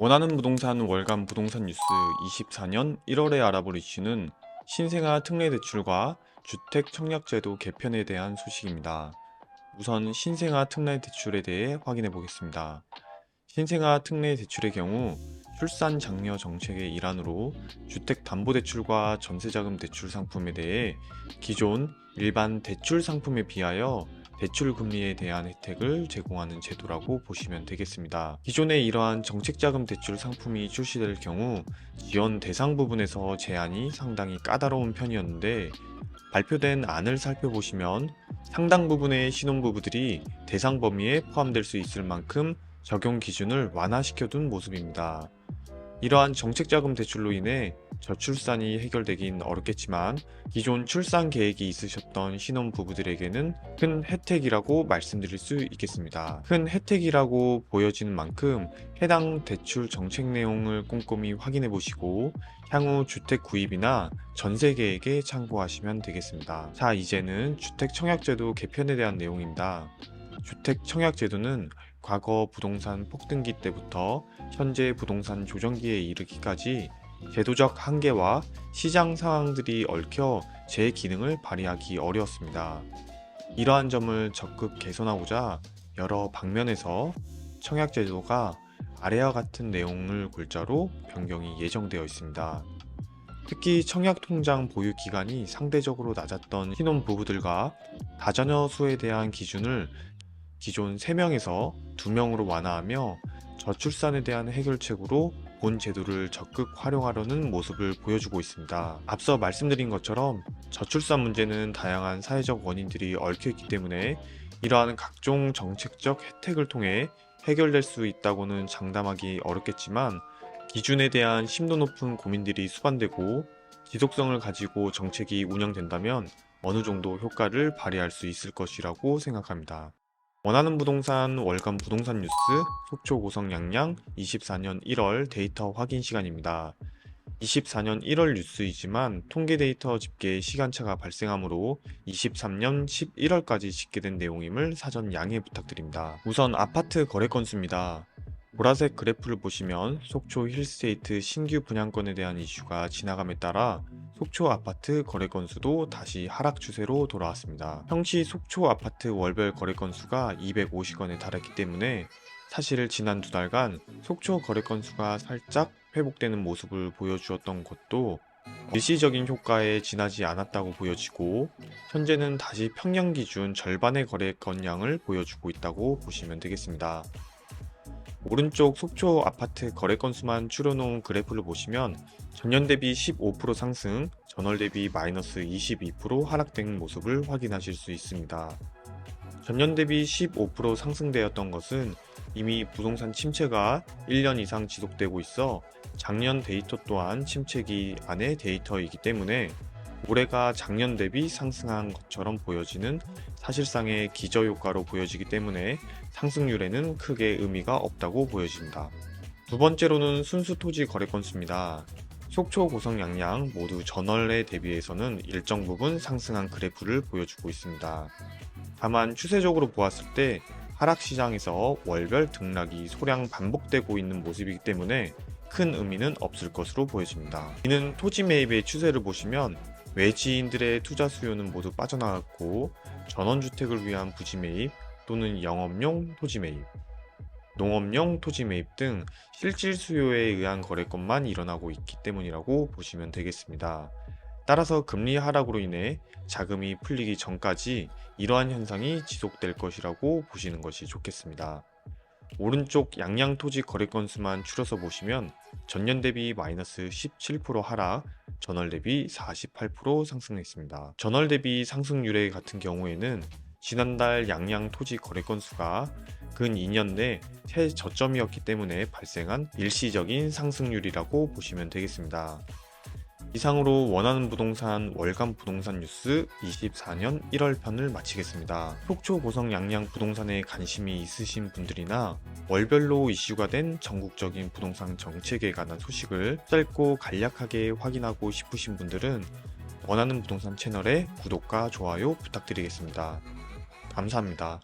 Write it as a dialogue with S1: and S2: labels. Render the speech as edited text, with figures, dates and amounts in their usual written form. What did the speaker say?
S1: 원하는 부동산 월간 부동산 뉴스 24년 1월에 알아볼 이슈는 신생아 특례 대출과 주택 청약제도 개편에 대한 소식입니다. 우선 신생아 특례 대출에 대해 확인해 보겠습니다. 신생아 특례 대출의 경우 출산 장려 정책의 일환으로 주택담보대출과 전세자금 대출 상품에 대해 기존 일반 대출 상품에 비하여 대출 금리에 대한 혜택을 제공하는 제도라고 보시면 되겠습니다. 기존에 이러한 정책자금 대출 상품이 출시될 경우 지원 대상 부분에서 제한이 상당히 까다로운 편이었는데 발표된 안을 살펴보시면 상당 부분의 신혼부부들이 대상 범위에 포함될 수 있을 만큼 적용 기준을 완화시켜둔 모습입니다. 이러한 정책자금 대출로 인해 저출산이 해결되긴 어렵겠지만 기존 출산 계획이 있으셨던 신혼부부들에게는 큰 혜택이라고 말씀드릴 수 있겠습니다. 큰 혜택이라고 보여지는 만큼 해당 대출 정책 내용을 꼼꼼히 확인해 보시고 향후 주택 구입이나 전세 계획에 참고하시면 되겠습니다. 자, 이제는 주택 청약제도 개편에 대한 내용입니다. 주택 청약제도는 과거 부동산 폭등기 때부터 현재 부동산 조정기에 이르기까지 제도적 한계와 시장 상황들이 얽혀 제 기능을 발휘하기 어려웠습니다. 이러한 점을 적극 개선하고자 여러 방면에서 청약제도가 아래와 같은 내용을 골자로 변경이 예정되어 있습니다. 특히 청약통장 보유 기간이 상대적으로 낮았던 신혼부부들과 다자녀 수에 대한 기준을 기존 3명에서 2명으로 완화하며 저출산에 대한 해결책으로 본 제도를 적극 활용하려는 모습을 보여주고 있습니다. 앞서 말씀드린 것처럼 저출산 문제는 다양한 사회적 원인들이 얽혀있기 때문에 이러한 각종 정책적 혜택을 통해 해결될 수 있다고는 장담하기 어렵겠지만 기준에 대한 심도 높은 고민들이 수반되고 지속성을 가지고 정책이 운영된다면 어느 정도 효과를 발휘할 수 있을 것이라고 생각합니다. 원하는 부동산 월간 부동산 뉴스 속초 고성 양양 24년 1월 데이터 확인 시간입니다. 24년 1월 뉴스이지만 통계 데이터 집계에 시간차가 발생하므로 23년 11월까지 집계된 내용임을 사전 양해 부탁드립니다. 우선 아파트 거래 건수입니다. 보라색 그래프를 보시면 속초 힐스테이트 신규 분양권에 대한 이슈가 지나감에 따라 속초 아파트 거래 건수도 다시 하락 추세로 돌아왔습니다. 평시 속초 아파트 월별 거래 건수가 250건에 달했기 때문에 사실 지난 2달간 속초 거래 건수가 살짝 회복되는 모습을 보여주었던 것도 일시적인 효과에 지나지 않았다고 보여지고 현재는 다시 평년 기준 절반의 거래 건량을 보여주고 있다고 보시면 되겠습니다. 오른쪽 속초 아파트 거래 건수만 추려놓은 그래프를 보시면 전년 대비 15% 상승, 전월 대비 마이너스 22% 하락된 모습을 확인하실 수 있습니다. 전년 대비 15% 상승되었던 것은 이미 부동산 침체가 1년 이상 지속되고 있어 작년 데이터 또한 침체기 안의 데이터이기 때문에 올해가 작년 대비 상승한 것처럼 보여지는 사실상의 기저효과로 보여지기 때문에 상승률에는 크게 의미가 없다고 보여집니다. 두 번째로는 순수 토지 거래 건수입니다. 속초, 고성, 양양 모두 전월에 대비해서는 일정 부분 상승한 그래프를 보여주고 있습니다. 다만 추세적으로 보았을 때 하락시장에서 월별 등락이 소량 반복되고 있는 모습이기 때문에 큰 의미는 없을 것으로 보여집니다. 이는 토지 매입의 추세를 보시면 외지인들의 투자 수요는 모두 빠져나갔고 전원주택을 위한 부지 매입 또는 영업용 토지 매입, 농업용 토지 매입 등 실질 수요에 의한 거래건만 일어나고 있기 때문이라고 보시면 되겠습니다. 따라서 금리 하락으로 인해 자금이 풀리기 전까지 이러한 현상이 지속될 것이라고 보시는 것이 좋겠습니다. 오른쪽 양양 토지 거래 건수만 추려서 보시면 전년 대비 마이너스 17% 하락, 전월 대비 48% 상승했습니다. 전월 대비 상승률의 같은 경우에는 지난달 양양 토지 거래 건수가 근 2년 내 최저점이었기 때문에 발생한 일시적인 상승률이라고 보시면 되겠습니다. 이상으로 원하는 부동산 월간 부동산 뉴스 24년 1월 편을 마치겠습니다. 속초 고성 양양 부동산에 관심이 있으신 분들이나 월별로 이슈가 된 전국적인 부동산 정책에 관한 소식을 짧고 간략하게 확인하고 싶으신 분들은 원하는 부동산 채널의 구독과 좋아요 부탁드리겠습니다. 감사합니다.